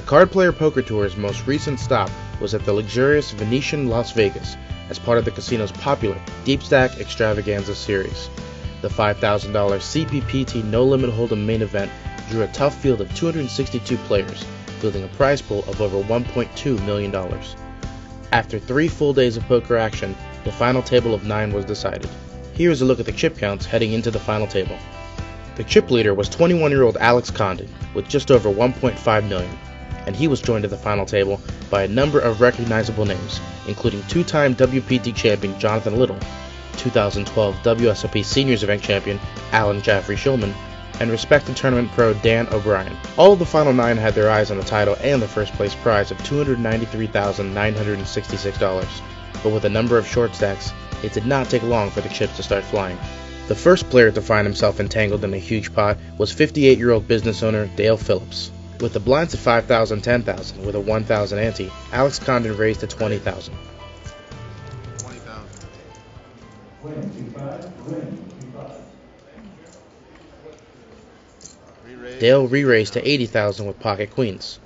Card Player Poker Tour's most recent stop was at the luxurious Venetian Las Vegas as part of the casino's popular Deep Stack Extravaganza series. The $5,000 CPPT No Limit Hold'em main event drew a tough field of 262 players, fielding a prize pool of over $1.2 million. After 3 full days of poker action, the final table of 9 was decided. Here is a look at the chip counts heading into the final table. The chip leader was 21-year-old Alex Condon with just over $1.5 million, and he was joined at the final table by a number of recognizable names, including 2-time WPT champion Jonathan Little, 2012 WSOP Seniors Event champion Allyn Jaffrey Shulman, and respected tournament pro Dan O'Brien. All of the final 9 had their eyes on the title and the first place prize of $293,966, but with a number of short stacks, it did not take long for the chips to start flying. The first player to find himself entangled in a huge pot was 58-year-old business owner Dale Phillips. With the blinds of $5,000, $10,000 with a $1,000 ante, Alex Condon raised to $20,000. Dale re-raised to $80,000 with pocket queens.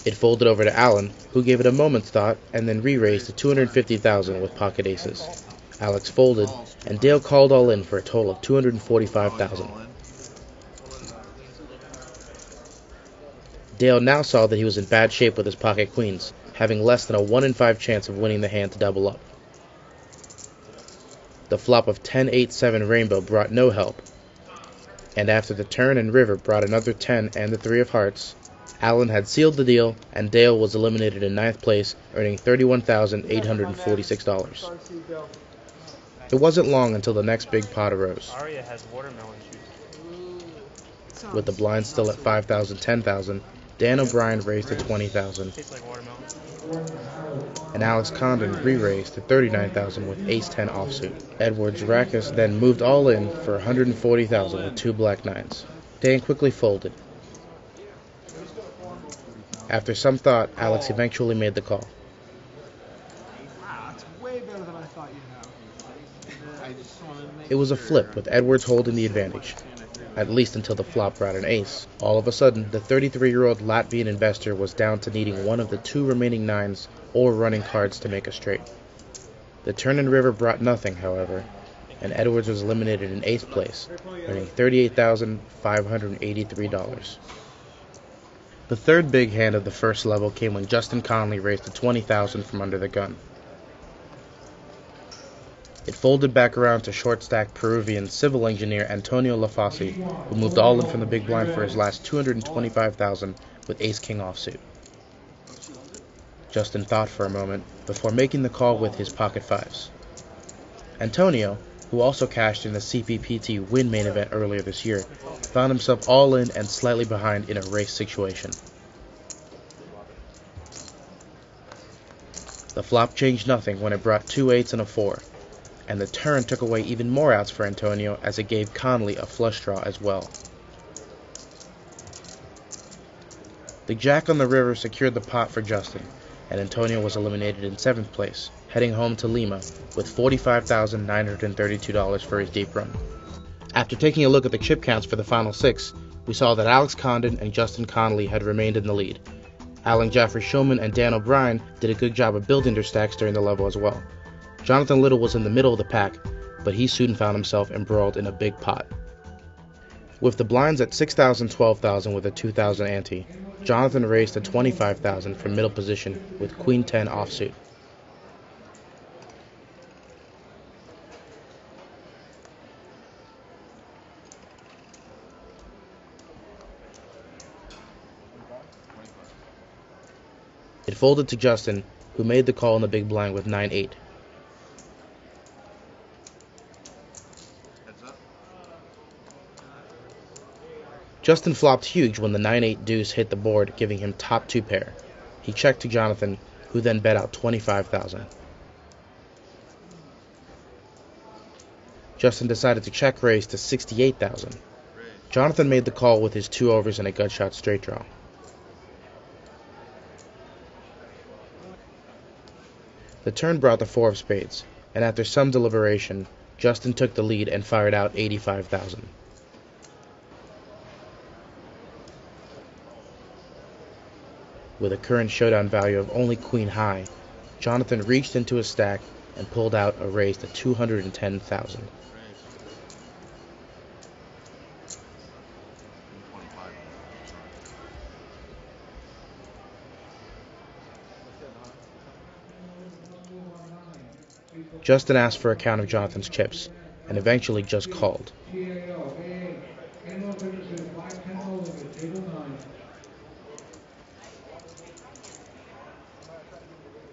It folded over to Allyn, who gave it a moment's thought and then re-raised to $250,000 with pocket aces. Alex folded, and Dale called all in for a total of $245,000. Dale now saw that he was in bad shape with his pocket queens, having less than a 1 in 5 chance of winning the hand to double up. The flop of 10-8-7 rainbow brought no help, and after the turn and river brought another 10 and the 3 of hearts, Allyn had sealed the deal, and Dale was eliminated in 9th place, earning $31,846. It wasn't long until the next big pot arose. With the blinds still at $5,000, $10,000, Dan O'Brien raised to $20,000, and Alex Condon re-raised to $39,000 with ace-10 offsuit. Edwards Rackus then moved all in for $140,000 with 2 black 9s. Dan quickly folded. After some thought, Alex eventually made the call. Wow, that's way better than I thought you'd have. It was a flip, with Edwards holding the advantage, at least until the flop brought an ace. All of a sudden, the 33-year-old Latvian investor was down to needing one of the 2 remaining 9s or running cards to make a straight. The turn and river brought nothing, however, and Edwards was eliminated in 8th place, earning $38,583. The third big hand of the first level came when Justin Conley raised to $20,000 from under the gun. It folded back around to short-stack Peruvian civil engineer Antonio Lafasi, who moved all in from the big blind for his last $225,000 with ace-king offsuit. Justin thought for a moment before making the call with his pocket 5s. Antonio, who also cashed in the CPPT win main event earlier this year, found himself all in and slightly behind in a race situation. The flop changed nothing when it brought 2 8s and a 4. And the turn took away even more outs for Antonio as it gave Conley a flush draw as well. The jack on the river secured the pot for Justin, and Antonio was eliminated in 7th place, heading home to Lima with $45,932 for his deep run. After taking a look at the chip counts for the final 6, we saw that Alex Condon and Justin Conley had remained in the lead. Allyn Jaffrey Shulman and Dan O'Brien did a good job of building their stacks during the level as well. Jonathan Little was in the middle of the pack, but he soon found himself embroiled in a big pot. With the blinds at $6,000, $12,000 with a $2,000 ante, Jonathan raised to $25,000 from middle position with Queen 10 offsuit. It folded to Justin, who made the call in the big blind with 9-8. Justin flopped huge when the 9-8 deuce hit the board, giving him top 2 pair. He checked to Jonathan, who then bet out $25,000. Justin decided to check raise to $68,000. Jonathan made the call with his 2 overs and a gut shot straight draw. The turn brought the 4 of spades, and after some deliberation, Justin took the lead and fired out $85,000. With a current showdown value of only queen high, Jonathan reached into his stack and pulled out a raise to 210,000. Justin asked for a count of Jonathan's chips, and eventually just called.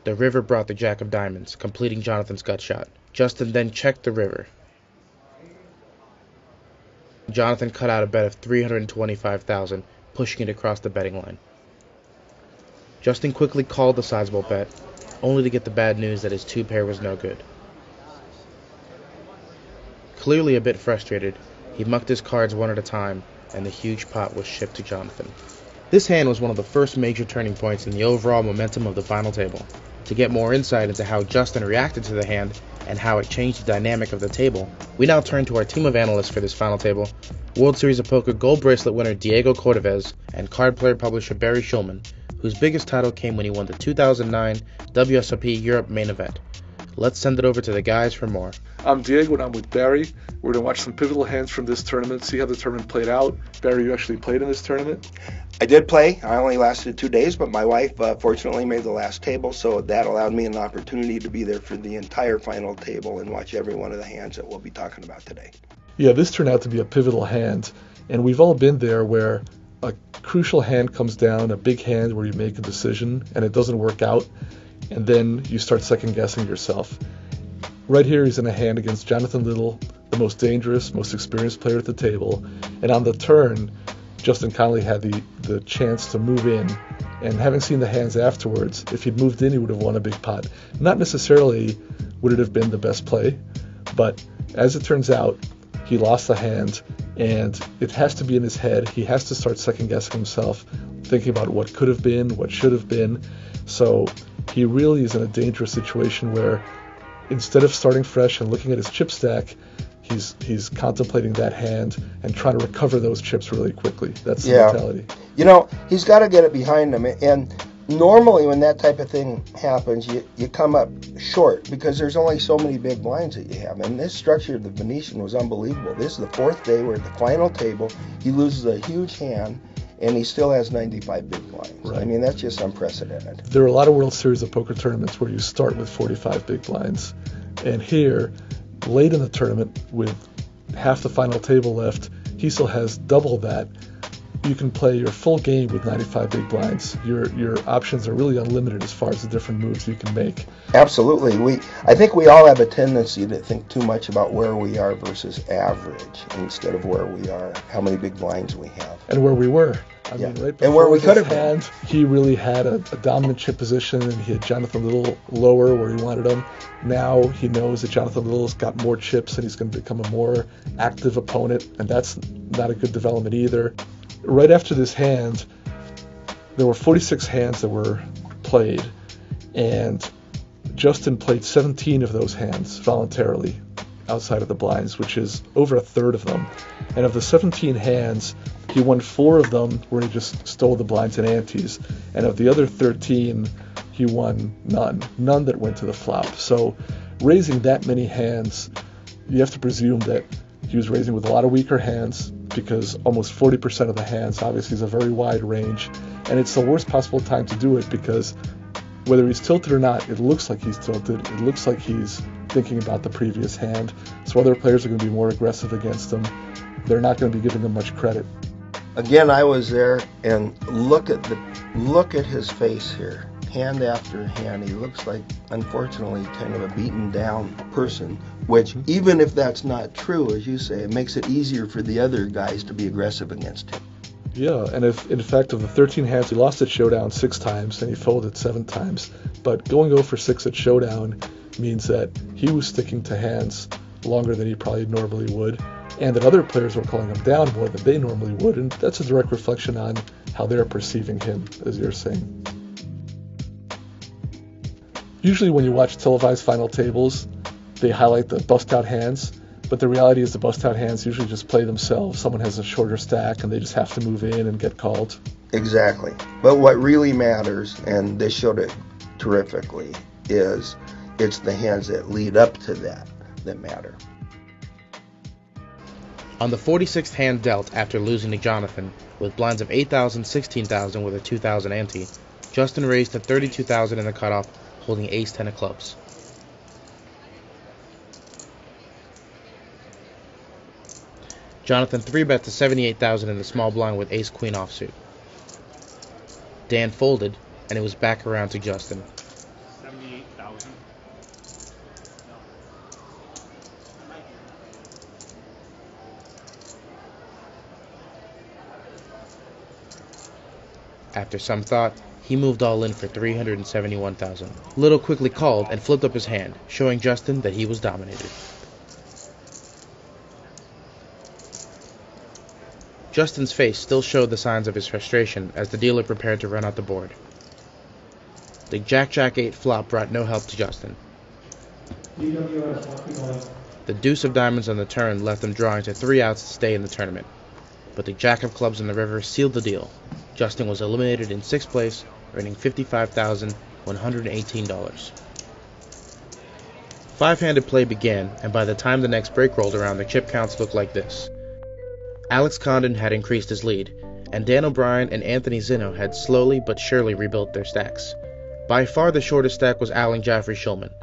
The river brought the jack of diamonds, completing Jonathan's gut shot. Justin then checked the river. Jonathan cut out a bet of 325,000, pushing it across the betting line. Justin quickly called the sizable bet, only to get the bad news that his two-pair was no good. Clearly a bit frustrated, he mucked his cards one at a time, and the huge pot was shipped to Jonathan. This hand was one of the first major turning points in the overall momentum of the final table. To get more insight into how Justin reacted to the hand and how it changed the dynamic of the table, we now turn to our team of analysts for this final table, World Series of Poker gold bracelet winner Diego Cordovez and card player publisher Barry Shulman, whose biggest title came when he won the 2009 WSOP Europe main event. Let's send it over to the guys for more. I'm Diego and I'm with Barry. We're going to watch some pivotal hands from this tournament, see how the tournament played out. Barry, you actually played in this tournament? I did play. I only lasted 2 days, but my wife fortunately made the last table, so that allowed me an opportunity to be there for the entire final table and watch every one of the hands that we'll be talking about today. Yeah, this turned out to be a pivotal hand, and we've all been there where a crucial hand comes down, a big hand where you make a decision and it doesn't work out, and then you start second-guessing yourself. Right here he's in a hand against Jonathan Little, the most dangerous, most experienced player at the table, and on the turn, Justin Conley had the chance to move in, and having seen the hands afterwards, if he'd moved in he would have won a big pot. Not necessarily would it have been the best play, but as it turns out, he lost the hand, and it has to be in his head. He has to start second-guessing himself, thinking about what could have been, what should have been. So he really is in a dangerous situation where instead of starting fresh and looking at his chip stack, he's contemplating that hand and trying to recover those chips really quickly. That's the mentality. You know, he's got to get it behind him. And normally when that type of thing happens, you come up short because there's only so many big blinds that you have. And this structure of the Venetian was unbelievable. This is the fourth day. We're at the final table. He loses a huge hand, and he still has 95 big blinds. Right. I mean, that's just unprecedented. There are a lot of World Series of Poker tournaments where you start with 45 big blinds. And here, late in the tournament, with half the final table left, he still has double that. You can play your full game with 95 big blinds. Your options are really unlimited as far as the different moves you can make. Absolutely. I think we all have a tendency to think too much about where we are versus average instead of where we are, how many big blinds we have. And where we were. I mean, right and where we before could this have hand, he really had a dominant chip position, and he had Jonathan Little lower where he wanted him. Now he knows that Jonathan Little's got more chips, and he's going to become a more active opponent, and that's not a good development either. Right after this hand, there were 46 hands that were played, and Justin played 17 of those hands voluntarily outside of the blinds, which is over a third of them. And of the 17 hands, he won 4 of them where he just stole the blinds and antes, and of the other 13, he won none that went to the flop. So raising that many hands, you have to presume that he was raising with a lot of weaker hands, because almost 40% of the hands obviously is a very wide range, and it's the worst possible time to do it because whether he's tilted or not, it looks like he's tilted. It looks like he's thinking about the previous hand, so other players are going to be more aggressive against him. They're not going to be giving him much credit. Again, I was there, and look at his face here. Hand after hand, he looks like, unfortunately, kind of a beaten down person, which even if that's not true, as you say, it makes it easier for the other guys to be aggressive against him. Yeah, and if in fact of the 13 hands, he lost at Showdown 6 times and he folded 7 times. But going 0-for-6 at Showdown means that he was sticking to hands longer than he probably normally would, and that other players were calling him down more than they normally would, and that's a direct reflection on how they're perceiving him, as you're saying. Usually when you watch televised final tables, they highlight the bust-out hands, but the reality is the bust-out hands usually just play themselves. Someone has a shorter stack and they just have to move in and get called. Exactly. But what really matters, and this showed it terrifically, is it's the hands that lead up to that matter. On the 46th hand dealt after losing to Jonathan, with blinds of 8,000, 16,000 with a 2,000 ante, Justin raised to 32,000 in the cutoff, holding ace-10 of clubs. Jonathan 3-bet to 78,000 in the small blind with ace-queen offsuit. Dan folded, and it was back around to Justin. 78,000. After some thought, he moved all in for 371,000. Little quickly called and flipped up his hand, showing Justin that he was dominated. Justin's face still showed the signs of his frustration as the dealer prepared to run out the board. The Jack-Jack-8 flop brought no help to Justin. The deuce of diamonds on the turn left him drawing to 3 outs to stay in the tournament. But the jack of clubs on the river sealed the deal. Justin was eliminated in 6th place, earning $55,118. Five-handed play began, and by the time the next break rolled around, the chip counts looked like this. Alex Condon had increased his lead, and Dan O'Brien and Anthony Zinno had slowly but surely rebuilt their stacks. By far the shortest stack was Allyn Jaffrey Shulman.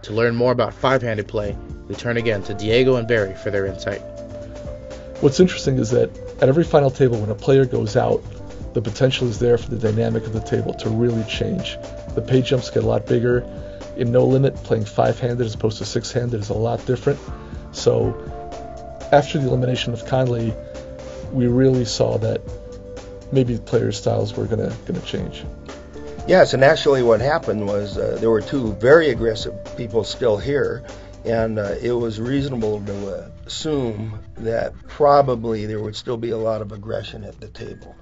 To learn more about five-handed play, we turn again to Diego and Barry for their insight. What's interesting is that at every final table, when a player goes out, the potential is there for the dynamic of the table to really change. The pay jumps get a lot bigger. In No Limit, playing five-handed as opposed to six-handed is a lot different. So after the elimination of Conley, we really saw that maybe players' styles were gonna change. Yes, and actually what happened was there were two very aggressive people still here, and it was reasonable to assume that probably there would still be a lot of aggression at the table.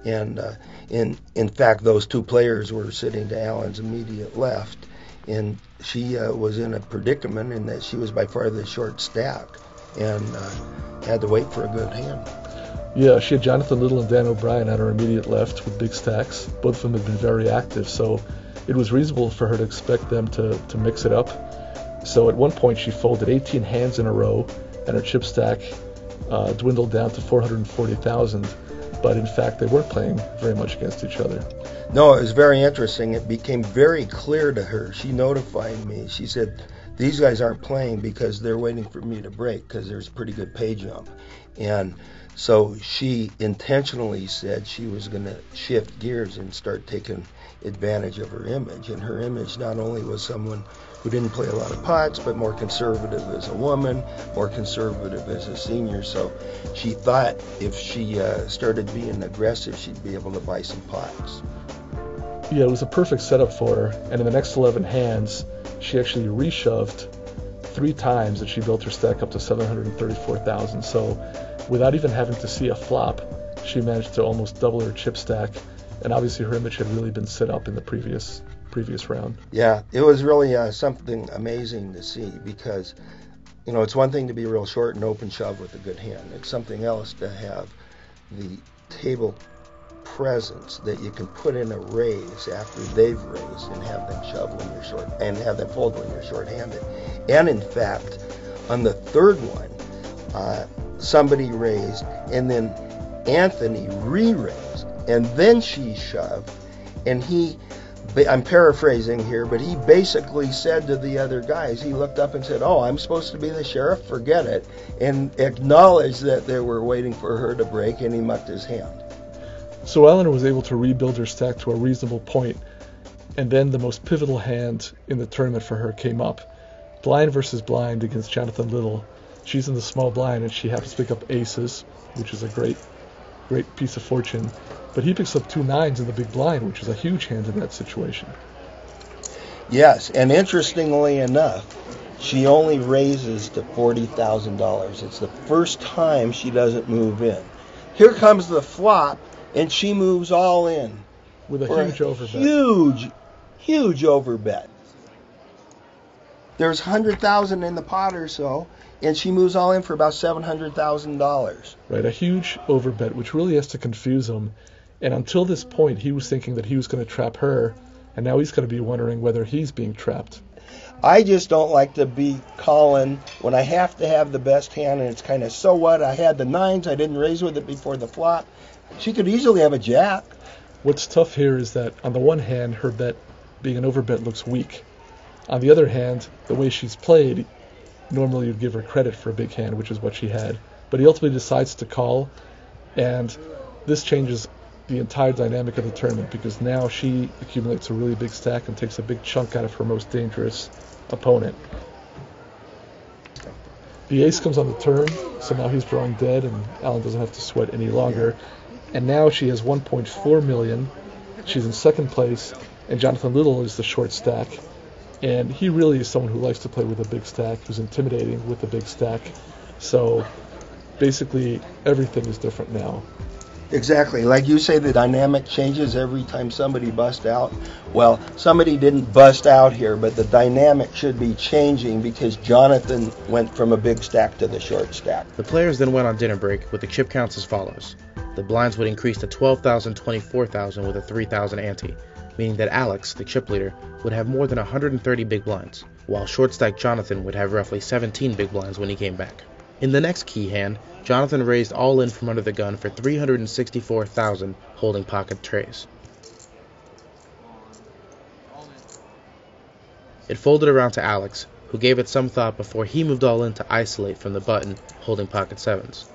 And in fact, those two players were sitting to Allyn's immediate left, and she was in a predicament in that she was by far the short stack and had to wait for a good hand. Yeah, she had Jonathan Little and Dan O'Brien on her immediate left with big stacks. Both of them had been very active, so it was reasonable for her to expect them to mix it up. So at one point she folded 18 hands in a row, and her chip stack dwindled down to 440,000. But in fact, they weren't playing very much against each other. No, it was very interesting. It became very clear to her. She notified me. She said, these guys aren't playing because they're waiting for me to break because there's a pretty good pay jump. And so she intentionally said she was going to shift gears and start taking advantage of her image. And her image not only was someone who didn't play a lot of pots, but more conservative as a woman, more conservative as a senior. So she thought if she started being aggressive, she'd be able to buy some pots. Yeah, it was a perfect setup for her. And in the next 11 hands, she actually reshoved 3 times, and she built her stack up to 734,000. So without even having to see a flop, she managed to almost double her chip stack. And obviously her image had really been set up in the previous round. Yeah, it was really something amazing to see because, you know, it's one thing to be real short and open shove with a good hand. It's something else to have the table presence that you can put in a raise after they've raised and have them shove when you're short and have them fold when you're short-handed. And in fact, on the third one, somebody raised and then Anthony re-raised and then she shoved, and I'm paraphrasing here, but he basically said to the other guys, he looked up and said, oh, I'm supposed to be the sheriff, forget it, and acknowledged that they were waiting for her to break, and he mucked his hand. So Allyn was able to rebuild her stack to a reasonable point, and then the most pivotal hand in the tournament for her came up. Blind versus blind against Jonathan Little. She's in the small blind, and she happens to pick up aces, which is a great piece of fortune. But he picks up 2 nines in the big blind, which is a huge hand in that situation. Yes, and interestingly enough, she only raises to $40,000. It's the first time she doesn't move in. Here comes the flop, and she moves all in. With a huge overbet. Huge overbet. There's 100,000 in the pot or so, and she moves all in for about $700,000. Right, a huge overbet, which really has to confuse them. And until this point, he was thinking that he was going to trap her, and now he's going to be wondering whether he's being trapped. I just don't like to be calling when I have to have the best hand, and it's kind of, so what? I had the nines, I didn't raise with it before the flop. She could easily have a jack. What's tough here is that, on the one hand, her bet being an overbet looks weak. On the other hand, the way she's played, normally you'd give her credit for a big hand, which is what she had. But he ultimately decides to call, and this changes the entire dynamic of the tournament, because now she accumulates a really big stack and takes a big chunk out of her most dangerous opponent. The ace comes on the turn, so now he's drawing dead, and Allyn doesn't have to sweat any longer. And now she has 1.4 million. She's in second place, and Jonathan Little is the short stack. And he really is someone who likes to play with a big stack, who's intimidating with a big stack. So basically everything is different now. Exactly. Like you say, the dynamic changes every time somebody busts out. Well, somebody didn't bust out here, but the dynamic should be changing because Jonathan went from a big stack to the short stack. The players then went on dinner break with the chip counts as follows. The blinds would increase to 12,000, 24,000 with a 3,000 ante, meaning that Alex, the chip leader, would have more than 130 big blinds, while short stack Jonathan would have roughly 17 big blinds when he came back. In the next key hand, Jonathan raised all in from under the gun for 364,000, holding pocket trays. It folded around to Alex, who gave it some thought before he moved all in to isolate from the button, holding pocket sevens.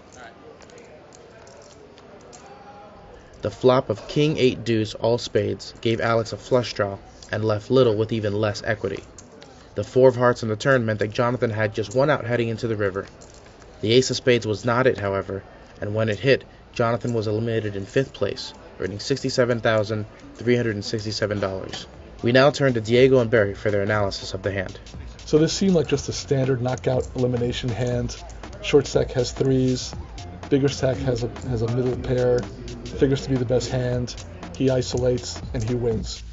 The flop of King 8 deuce all spades gave Alex a flush draw and left Little with even less equity. The 4 of hearts on the turn meant that Jonathan had just one out heading into the river. The ace of spades was not it, however, and when it hit, Jonathan was eliminated in 5th place, earning $67,367. We now turn to Diego and Barry for their analysis of the hand. So this seemed like just a standard knockout elimination hand. Short stack has 3s, bigger stack has a middle pair, figures to be the best hand, he isolates, and he wins.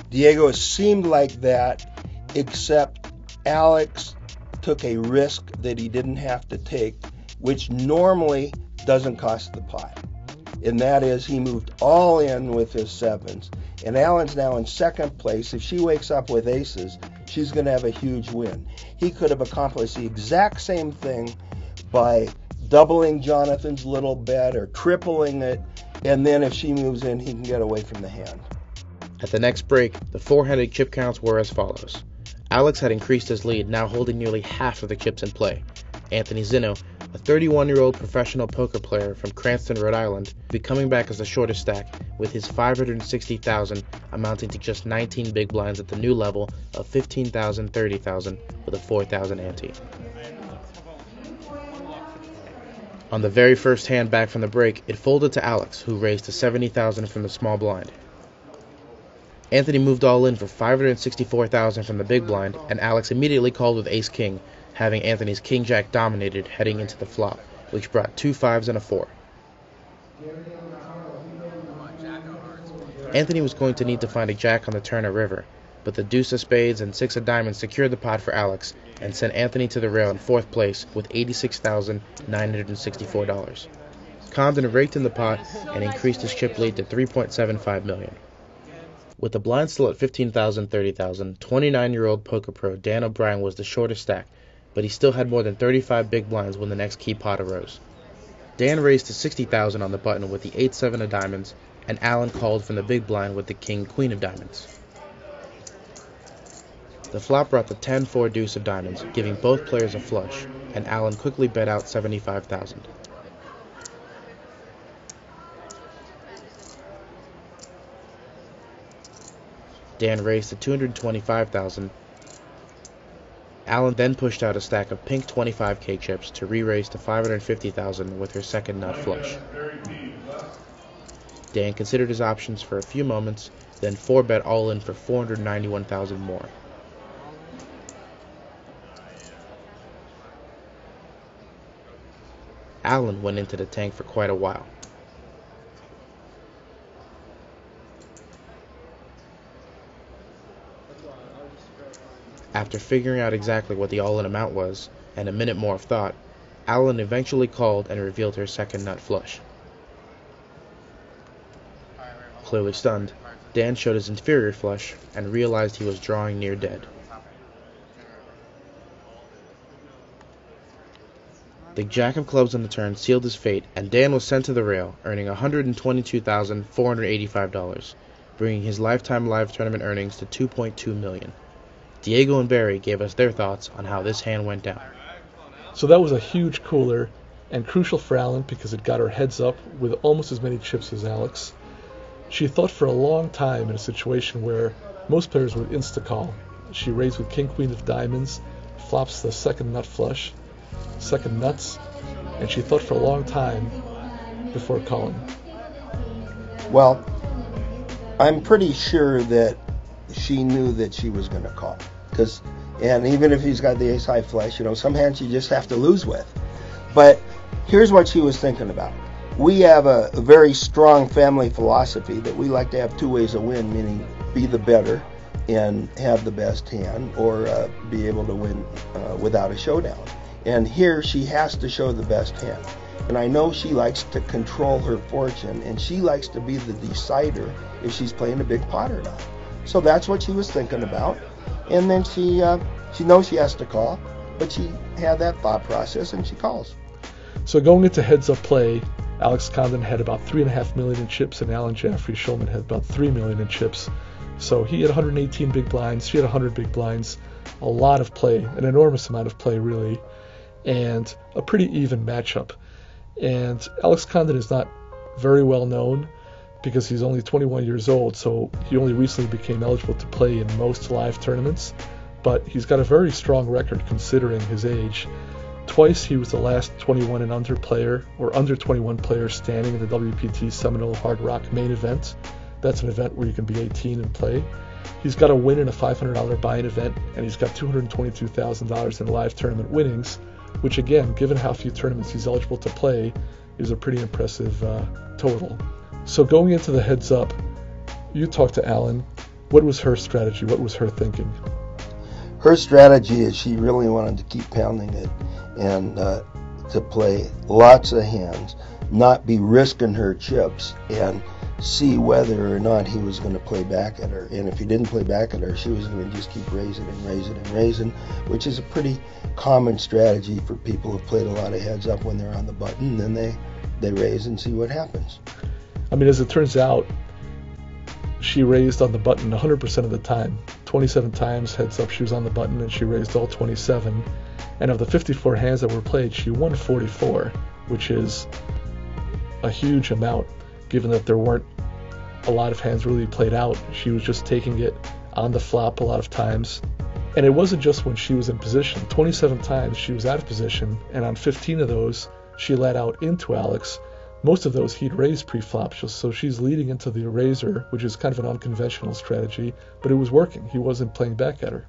Diego seemed like that, except Alex took a risk that he didn't have to take, which normally doesn't cost the pot. And that is, he moved all in with his sevens. And Allyn's now in second place. If she wakes up with aces, she's going to have a huge win. He could have accomplished the exact same thing by doubling Jonathan's little bet or tripling it, and then if she moves in, he can get away from the hand. At the next break, the 4-handed chip counts were as follows. Alex had increased his lead, now holding nearly half of the chips in play. Anthony Zinno, a 31-year-old professional poker player from Cranston, Rhode Island, would be coming back as the shortest stack, with his 560,000 amounting to just 19 big blinds at the new level of 15,000, 30,000 with a 4,000 ante. On the very first hand back from the break, it folded to Alex, who raised to 70,000 from the small blind. Anthony moved all in for 564,000 from the big blind, and Alex immediately called with ace-king, having Anthony's king-jack dominated heading into the flop, which brought 2 5s and a 4. Anthony was going to need to find a jack on the turn or river, but the deuce of spades and 6 of diamonds secured the pot for Alex and sent Anthony to the rail in 4th place with $86,964. Condon raked in the pot and increased his chip lead to $3.75 million. With the blind still at 15,000, 30,000, 29-year-old poker pro Dan O'Brien was the shortest stack, but he still had more than 35 big blinds when the next key pot arose. Dan raised to 60,000 on the button with the 8-7 of diamonds, and Allyn called from the big blind with the king-queen of diamonds. The flop brought the 10-4 deuce of diamonds, giving both players a flush, and Allyn quickly bet out 75,000. Dan raised to 225,000. Allyn then pushed out a stack of pink 25k chips to re-raise to 550,000 with her second nut flush. Dan considered his options for a few moments, then 4-bet all in for 491,000 more. Allyn went into the tank for quite a while. After figuring out exactly what the all-in amount was, and a minute more of thought, Allyn eventually called and revealed her second nut flush. clearly stunned, Dan showed his inferior flush and realized he was drawing near dead. The jack of clubs on the turn sealed his fate, and Dan was sent to the rail, earning $122,485, bringing his lifetime live tournament earnings to $2.2 million. Diego and Barry gave us their thoughts on how this hand went down. So that was a huge cooler, and crucial for Allyn because it got her heads up with almost as many chips as Alex. She thought for a long time in a situation where most players would insta-call. She raised with king-queen of diamonds, flops the second nut flush, second nuts, and she thought for a long time before calling. Well, I'm pretty sure that she knew that she was going to call. And even if he's got the ace-high flush, some hands you just have to lose with. But here's what she was thinking about. We have a very strong family philosophy that we like to have two ways of win, meaning be the better and have the best hand, or be able to win without a showdown. And here she has to show the best hand. And I know she likes to control her fortune, and she likes to be the decider if she's playing a big pot or not. So that's what she was thinking about. And then she knows she has to call, but she had that thought process, and she calls. So going into heads-up play, Alex Condon had about $3.5 million in chips, and Allyn Jaffrey Shulman had about $3 million in chips. So he had 118 big blinds, she had 100 big blinds, a lot of play, an enormous amount of play really, and a pretty even matchup. And Alex Condon is not very well known because he's only 21 years old, so he only recently became eligible to play in most live tournaments, but he's got a very strong record considering his age. Twice he was the last 21 and under player, or under 21 player standing in the WPT Seminole Hard Rock main event. That's an event where you can be 18 and play. He's got a win in a $500 buy-in event, and he's got $222,000 in live tournament winnings, which again, given how few tournaments he's eligible to play, is a pretty impressive total. So going into the heads up, you talked to Allyn. What was her strategy? What was her thinking? Her strategy is she really wanted to keep pounding it and to play lots of hands, not be risking her chips, and see whether or not he was going to play back at her. And if he didn't play back at her, she was going to just keep raising and raising and raising, which is a pretty common strategy for people who've played a lot of heads up when they're on the button. Then they raise and see what happens. I mean, as it turns out, she raised on the button 100% of the time. 27 times heads up she was on the button, and she raised all 27. And of the 54 hands that were played, she won 44, which is a huge amount, given that there weren't a lot of hands really played out. She was just taking it on the flop a lot of times. And it wasn't just when she was in position. 27 times she was out of position, and on 15 of those, she let out into Alex. Most of those he'd raised pre-flop, so she's leading into the razor, which is kind of an unconventional strategy, but it was working. He wasn't playing back at her.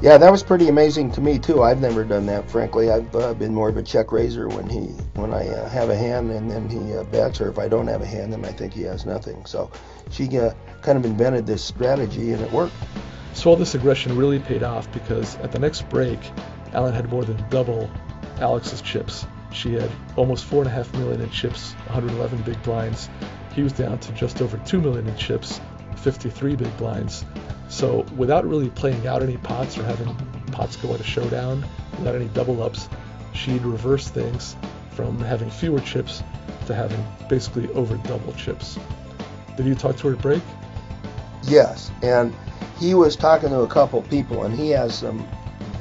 Yeah, that was pretty amazing to me too. I've never done that, frankly. I've been more of a check raiser when I have a hand and then he bets, or if I don't have a hand, then I think he has nothing. So she kind of invented this strategy, and it worked. So all this aggression really paid off, because at the next break, Allyn had more than double Alex's chips. She had almost $4.5 million in chips, 111 big blinds. He was down to just over $2 million in chips, 53 big blinds. So without really playing out any pots or having pots go at a showdown, without any double ups, she'd reverse things from having fewer chips to having basically over double chips. Did you talk to her at break? Yes, and he was talking to a couple people, and he has some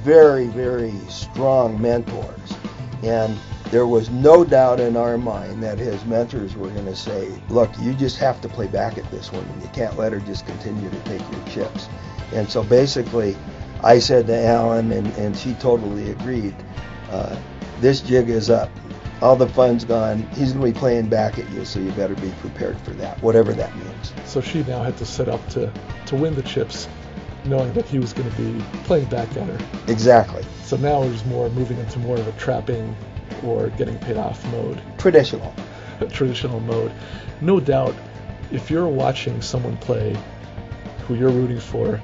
very, very strong mentors. And there was no doubt in our mind that his mentors were going to say, look, you just have to play back at this one, and you can't let her just continue to take your chips. And so basically, I said to Allyn, and she totally agreed, this jig is up. All the fun's gone. He's going to be playing back at you, so you better be prepared for that, whatever that means. So she now had to set up to win the chips, knowing that he was going to be playing back at her. Exactly. So now it was more moving into more of a trapping or getting paid off mode. Traditional mode. No doubt, if you're watching someone play who you're rooting for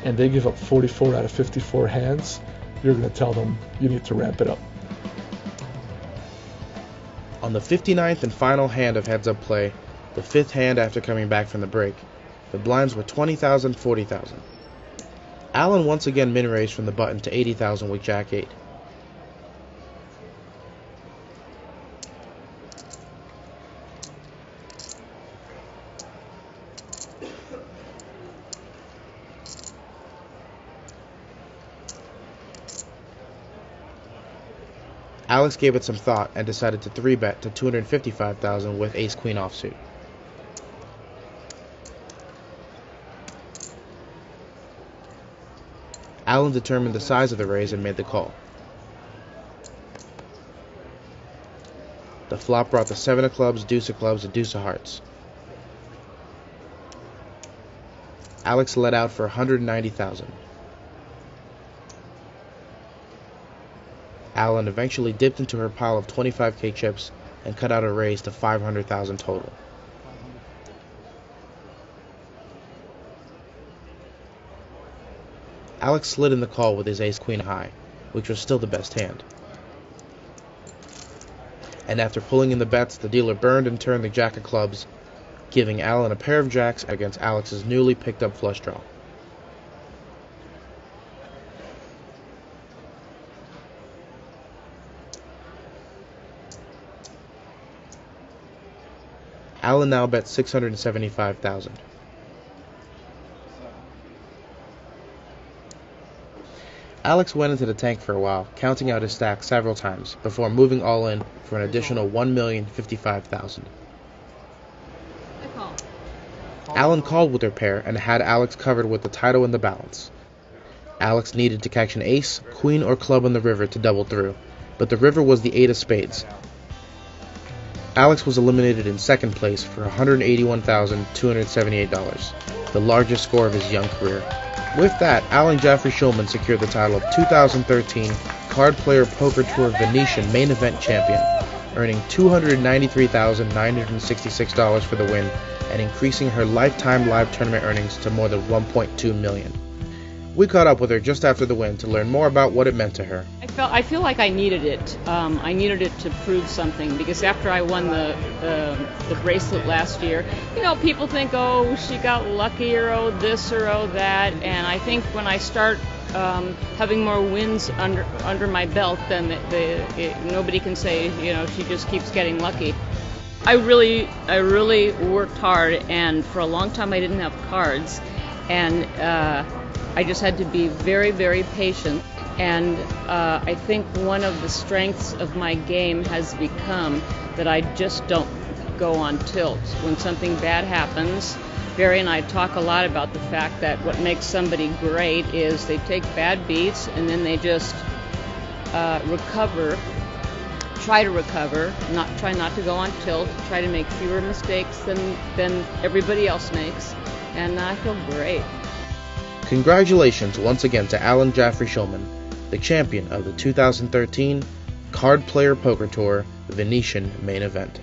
and they give up 44 out of 54 hands, you're going to tell them you need to ramp it up. On the 59th and final hand of heads-up play, the fifth hand after coming back from the break. The blinds were 20,000, 40,000. Allyn once again min-raised from the button to 80,000 with Jack 8. Alex gave it some thought and decided to 3-bet to 255,000 with ace-queen offsuit. Allyn determined the size of the raise and made the call. The flop brought the 7 of clubs, deuce of clubs, and deuce of hearts. Alex let out for 190,000. Allyn eventually dipped into her pile of 25k chips and cut out a raise to 500,000 total. Alex slid in the call with his ace-queen high, which was still the best hand. And after pulling in the bets, the dealer burned and turned the jack of clubs, giving Allyn a pair of jacks against Alex's newly picked up flush draw. Allyn now bet 675,000. Alex went into the tank for a while, counting out his stack several times, before moving all in for an additional 1,055,000. Allyn called with her pair and had Alex covered with the title and the balance. Alex needed to catch an ace, queen, or club on the river to double through, but the river was the 8 of spades. Alex was eliminated in second place for $181,278, the largest score of his young career. With that, Allyn Jaffrey Shulman secured the title of 2013 Card Player Poker Tour Venetian Main Event Champion, earning $293,966 for the win and increasing her lifetime live tournament earnings to more than $1.2 million. We caught up with her just after the win to learn more about what it meant to her. I feel like I needed it. I needed it to prove something, because after I won the bracelet last year, you know, people think, oh, she got lucky, or oh this or oh that, and I think when I start having more wins under my belt, then nobody can say, you know, she just keeps getting lucky. I really worked hard, and for a long time I didn't have cards, and I just had to be very, very patient. And I think one of the strengths of my game has become that I just don't go on tilt. When something bad happens, Barry and I talk a lot about the fact that what makes somebody great is they take bad beats and then they just try to recover, try not to go on tilt, try to make fewer mistakes than everybody else makes, and I feel great. Congratulations once again to Allyn Jaffrey Shulman, the champion of the 2013 Card Player Poker Tour Venetian Main Event.